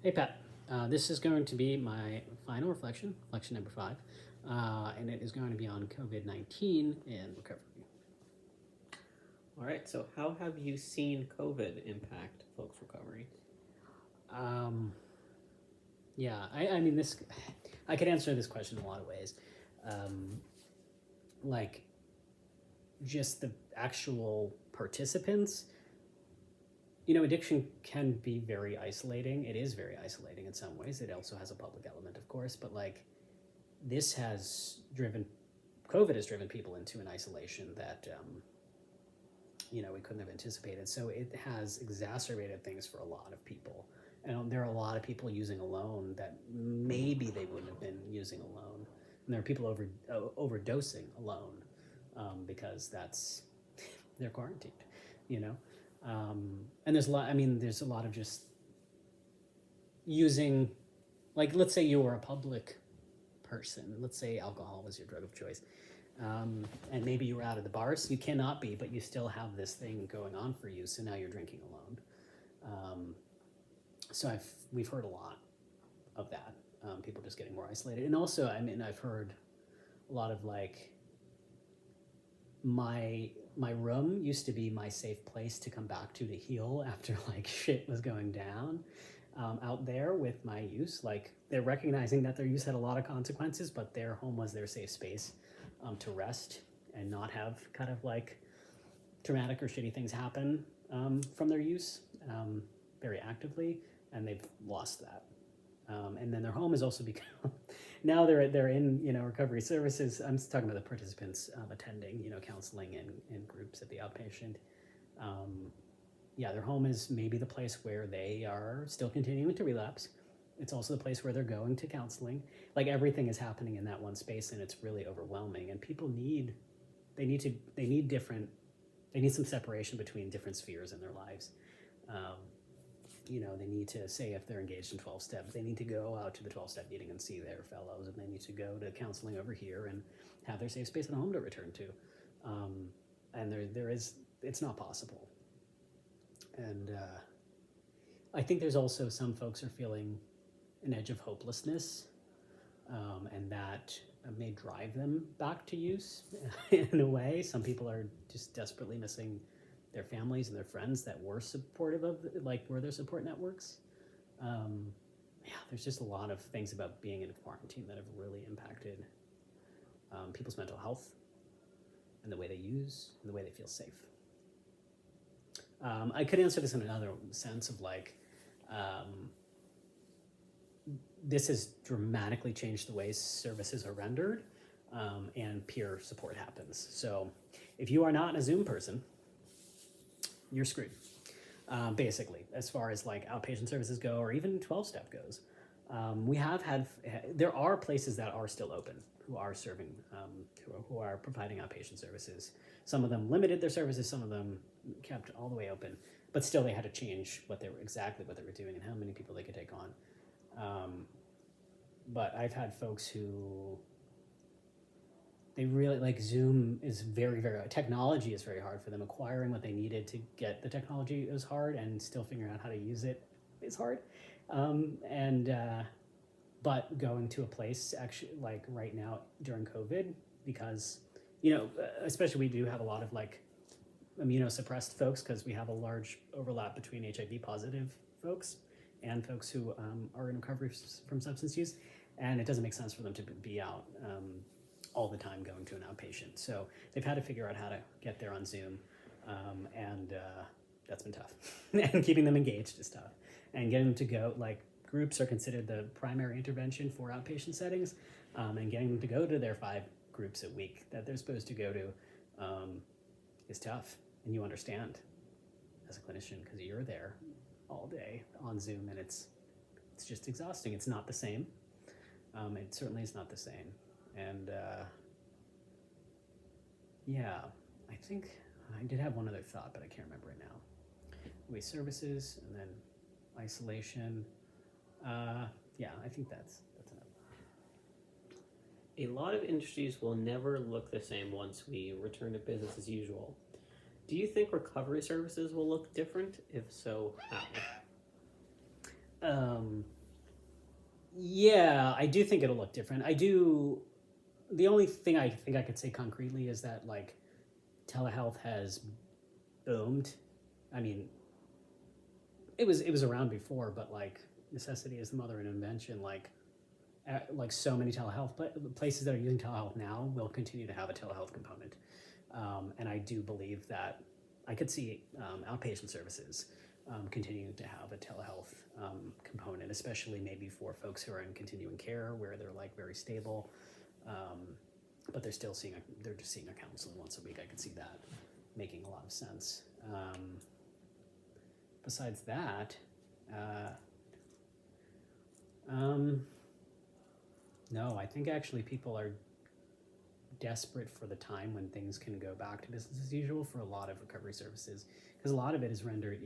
Hey Pat, this is going to be my final reflection, reflection number 5, and it is going to be on COVID-19 and recovery. All right, so how have you seen COVID impact folks' recovery? Um, yeah, I mean, I could answer this question in a lot of ways. Um, like, just the actual participants, addiction can be very isolating. It is very isolating in some ways. It also has a public element, of course, but like, this has driven COVID has driven people into an isolation that we couldn't have anticipated. So it has exacerbated things for a lot of people. And there are a lot of people using alone that maybe they wouldn't have been using alone. And there are people overdosing alone because they're quarantined, you know. And there's a lot. I mean, there's a lot of just using, like, let's say you were a public person. Let's say alcohol was your drug of choice. And maybe you were out of the bars. You cannot be, but you still have this thing going on for you. So now you're drinking alone. So we've heard a lot of that. People just getting more isolated, and also, I mean, I've heard a lot of like my room used to be my safe place to come back to heal after like shit was going down out there with my use. Like they're recognizing that their use had a lot of consequences, but their home was their safe space to rest and not have kind of like traumatic or shitty things happen from their use very actively, and they've lost that. And then their home has also become now they're in recovery services. I'm talking about the participants attending counseling and groups at the outpatient. Their home is maybe the place where they are still continuing to relapse. It's also the place where they're going to counseling. Like everything is happening in that one space, and it's really overwhelming. And people need some separation between different spheres in their lives. They need to say if they're engaged in 12-step, they need to go out to the 12-step meeting and see their fellows, and they need to go to counseling over here and have their safe space at home to return to. And it's not possible. And I think there's also some folks are feeling an edge of hopelessness, and that may drive them back to use in a way. Some people are just desperately missing their families and their friends that were supportive of, like, were their support networks. There's just a lot of things about being in quarantine that have really impacted people's mental health and the way they use and the way they feel safe. I could answer this in another sense of like, this has dramatically changed the way services are rendered and peer support happens. So if you are not a Zoom person, you're screwed, basically, as far as like outpatient services go, or even 12-step goes. There are places that are still open who are serving, who are providing outpatient services. Some of them limited their services, some of them kept all the way open, but still they had to change exactly what they were doing and how many people they could take on. But I've had folks who, they really like Zoom is very, very, technology is very hard for them. Acquiring what they needed to get the technology is hard, and still figuring out how to use it is hard. But going to a place actually like right now during COVID, because, especially we do have a lot of like immunosuppressed folks, because we have a large overlap between HIV positive folks and folks who are in recovery from substance use. And it doesn't make sense for them to be out all the time going to an outpatient. So they've had to figure out how to get there on Zoom. And that's been tough. And keeping them engaged is tough. And getting them to go, like, groups are considered the primary intervention for outpatient settings. And getting them to go to their 5 groups a week that they're supposed to go to is tough. And you understand as a clinician, because you're there all day on Zoom, and it's just exhausting. It's not the same. It certainly is not the same. And I think I did have one other thought, but I can't remember it now. Waste services, and then isolation. I think that's enough. A lot of industries will never look the same once we return to business as usual. Do you think recovery services will look different? If so, how? Yeah, I do think it'll look different. I do. The only thing I think I could say concretely is that like telehealth has boomed. I mean, it was around before, but like necessity is the mother of invention. Like so many telehealth places that are using telehealth now will continue to have a telehealth component, and I do believe that I could see outpatient services continuing to have a telehealth component, especially maybe for folks who are in continuing care where they're like very stable, but they're just seeing a counselor once a week. I could see that making a lot of sense. Besides that, no, I think actually people are desperate for the time when things can go back to business as usual for a lot of recovery services, because a lot of it is rendered,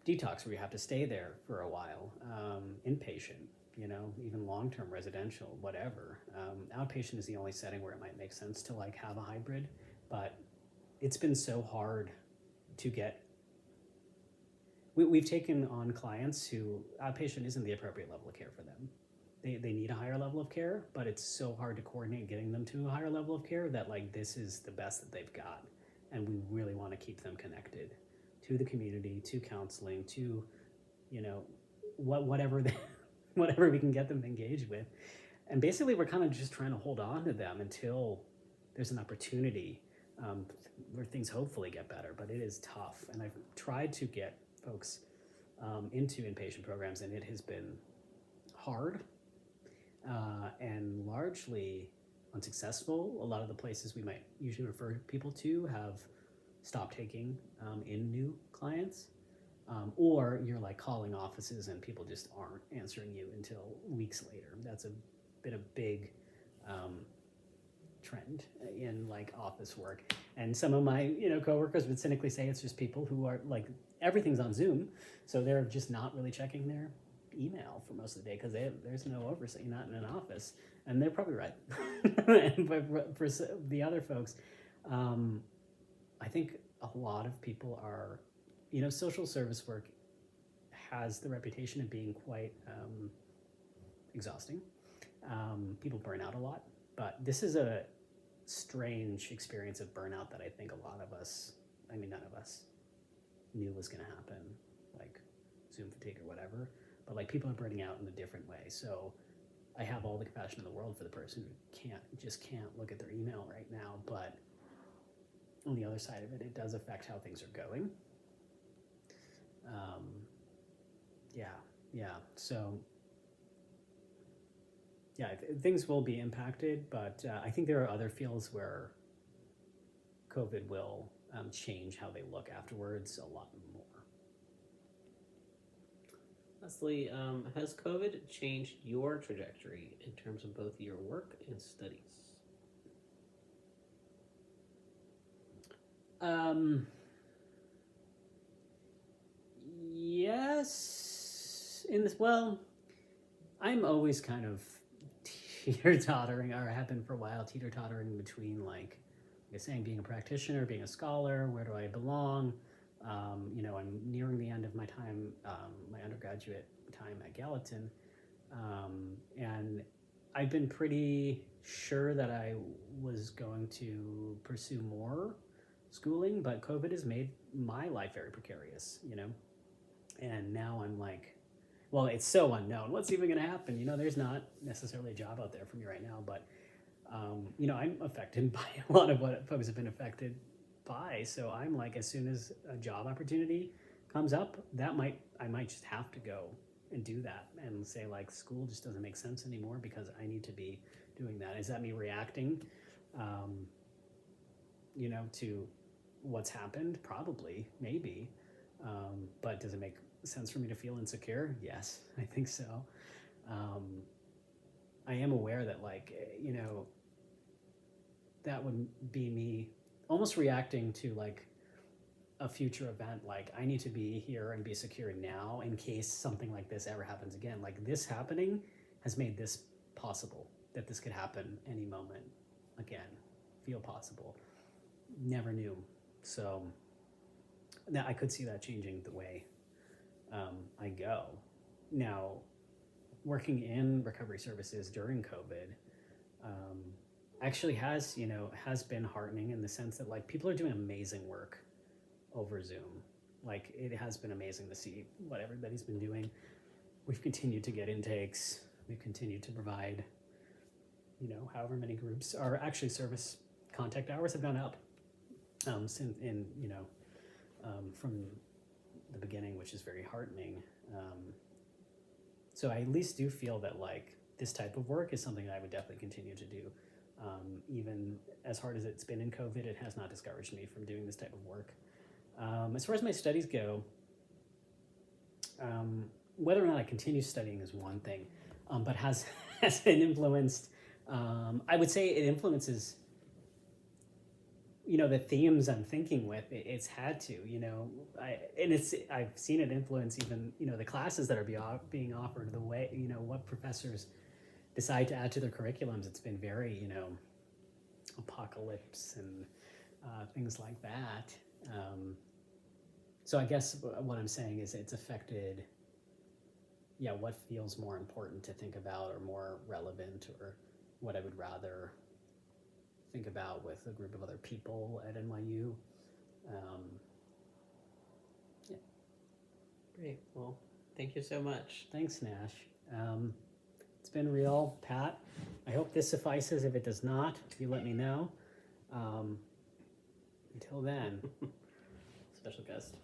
detox where you have to stay there for a while, inpatient, even long-term residential, whatever. Outpatient is the only setting where it might make sense to like have a hybrid, but it's been so hard to get. We've taken on clients who outpatient isn't the appropriate level of care for them. They need a higher level of care, but it's so hard to coordinate getting them to a higher level of care that like this is the best that they've got, and we really want to keep them connected to the community, to counseling, to whatever whatever we can get them engaged with, and basically we're kind of just trying to hold on to them until there's an opportunity where things hopefully get better. But it is tough, and I've tried to get folks into inpatient programs, and it has been hard and largely unsuccessful. A lot of the places we might usually refer people to have stopped taking in new clients, or you're like calling offices and people just aren't answering you until weeks later. That's been a big trend in like office work, and some of my coworkers would cynically say it's just people who are like everything's on Zoom, so they're just not really checking their email for most of the day because there's no oversight, not in an office, and they're probably right. But for the other folks, I think a lot of people are, social service work has the reputation of being quite exhausting. People burn out a lot, but this is a strange experience of burnout that I think a lot of us, none of us knew was going to happen, like Zoom fatigue or whatever, but like people are burning out in a different way. So I have all the compassion in the world for the person who can't look at their email right now, but on the other side of it, it does affect how things are going. So things will be impacted, but I think there are other fields where COVID will change how they look afterwards a lot more. Lastly, has COVID changed your trajectory in terms of both your work and studies? Yes. I'm always kind of teeter-tottering, or have been for a while, teeter-tottering between like saying being a practitioner, being a scholar, where do I belong? I'm nearing the end of my time, my undergraduate time at Gallatin, and I've been pretty sure that I was going to pursue more schooling, but COVID has made my life very precarious, and now I'm like, well, it's so unknown. What's even going to happen? There's not necessarily a job out there for me right now, but I'm affected by a lot of what folks have been affected by. So I'm like, as soon as a job opportunity comes up, I might just have to go and do that and say like, school just doesn't make sense anymore because I need to be doing that. Is that me reacting, to what's happened? Probably, maybe. But does it make sense for me to feel insecure? Yes, I think so. I am aware that that would be me almost reacting to like a future event. Like I need to be here and be secure now in case something like this ever happens again. Like this happening has made this possible, that this could happen any moment again, feel possible. Never knew. So I could see that changing the way to go. Now, working in recovery services during COVID actually has been heartening in the sense that like people are doing amazing work over Zoom. Like it has been amazing to see what everybody's been doing. We've continued to get intakes. We've continued to provide, however many groups. Our actually service contact hours have gone up since from the beginning, which is very heartening. So I at least do feel that like this type of work is something that I would definitely continue to do. Even as hard as it's been in COVID, it has not discouraged me from doing this type of work. As far as my studies go, whether or not I continue studying is one thing, but has it influenced? I would say it influences. The themes I'm thinking with. It's had to. I've seen it influence even the classes that are being offered. The way what professors decide to add to their curriculums. It's been very apocalypse and things like that. So I guess what I'm saying is it's affected, what feels more important to think about or more relevant or what I would rather think about with a group of other people at NYU. Great. Well, thank you so much. Thanks, Nash. It's been real, Pat. I hope this suffices. If it does not, you let me know. Until then. Special guest.